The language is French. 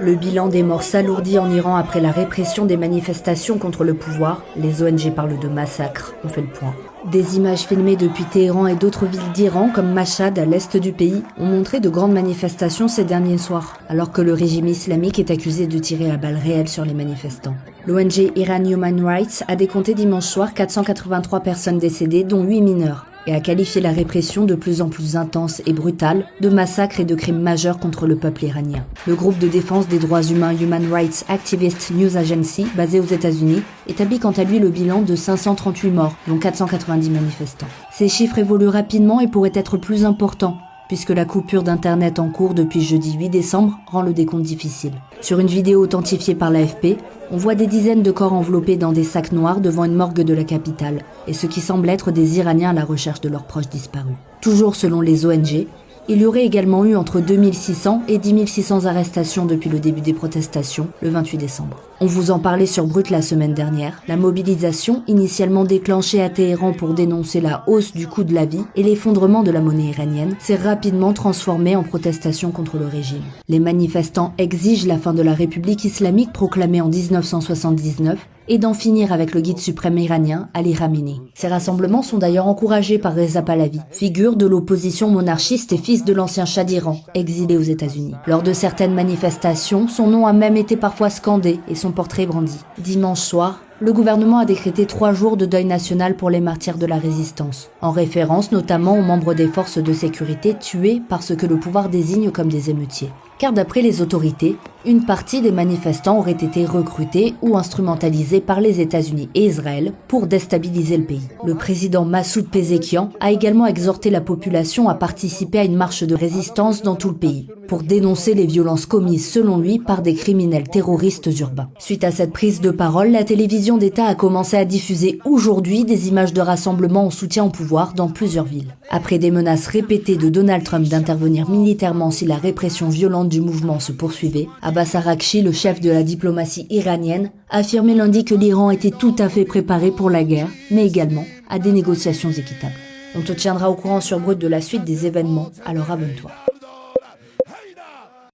Le bilan des morts s'alourdit en Iran après la répression des manifestations contre le pouvoir. Les ONG parlent de massacres, on fait le point. Des images filmées depuis Téhéran et d'autres villes d'Iran, comme Mashhad, à l'est du pays, ont montré de grandes manifestations ces derniers soirs, alors que le régime islamique est accusé de tirer à balles réelles sur les manifestants. L'ONG Iran Human Rights a décompté dimanche soir 483 personnes décédées, dont 8 mineurs, et a qualifié la répression de plus en plus intense et brutale, de massacres et de crimes majeurs contre le peuple iranien. Le groupe de défense des droits humains Human Rights Activist News Agency, basé aux États-Unis, établit quant à lui le bilan de 538 morts, dont 490 manifestants. Ces chiffres évoluent rapidement et pourraient être plus importants, puisque la coupure d'Internet en cours depuis jeudi 8 décembre rend le décompte difficile. Sur une vidéo authentifiée par l'AFP, on voit des dizaines de corps enveloppés dans des sacs noirs devant une morgue de la capitale, et ce qui semble être des Iraniens à la recherche de leurs proches disparus. Toujours selon les ONG, il y aurait également eu entre 2600 et 10 600 arrestations depuis le début des protestations, le 28 décembre. On vous en parlait sur Brut la semaine dernière. La mobilisation, initialement déclenchée à Téhéran pour dénoncer la hausse du coût de la vie et l'effondrement de la monnaie iranienne, s'est rapidement transformée en protestation contre le régime. Les manifestants exigent la fin de la République islamique proclamée en 1979 et d'en finir avec le guide suprême iranien, Ali Khamenei. Ces rassemblements sont d'ailleurs encouragés par Reza Pahlavi, figure de l'opposition monarchiste et fils de l'ancien Shah d'Iran, exilé aux États-Unis. Lors de certaines manifestations, son nom a même été parfois scandé et son portrait brandi. Dimanche soir, le gouvernement a décrété 3 jours de deuil national pour les martyrs de la résistance, en référence notamment aux membres des forces de sécurité tués par ce que le pouvoir désigne comme des émeutiers. Car d'après les autorités, une partie des manifestants auraient été recrutés ou instrumentalisés par les États-Unis et Israël pour déstabiliser le pays. Le président Massoud Pezeshkian a également exhorté la population à participer à une marche de résistance dans tout le pays, pour dénoncer les violences commises selon lui par des criminels terroristes urbains. Suite à cette prise de parole, la télévision d'État a commencé à diffuser aujourd'hui des images de rassemblements en soutien au pouvoir dans plusieurs villes. Après des menaces répétées de Donald Trump d'intervenir militairement si la répression violente du mouvement se poursuivait, Abbas Araghchi, le chef de la diplomatie iranienne, a affirmé lundi que l'Iran était tout à fait préparé pour la guerre, mais également à des négociations équitables. On te tiendra au courant sur Brut de la suite des événements, alors abonne-toi.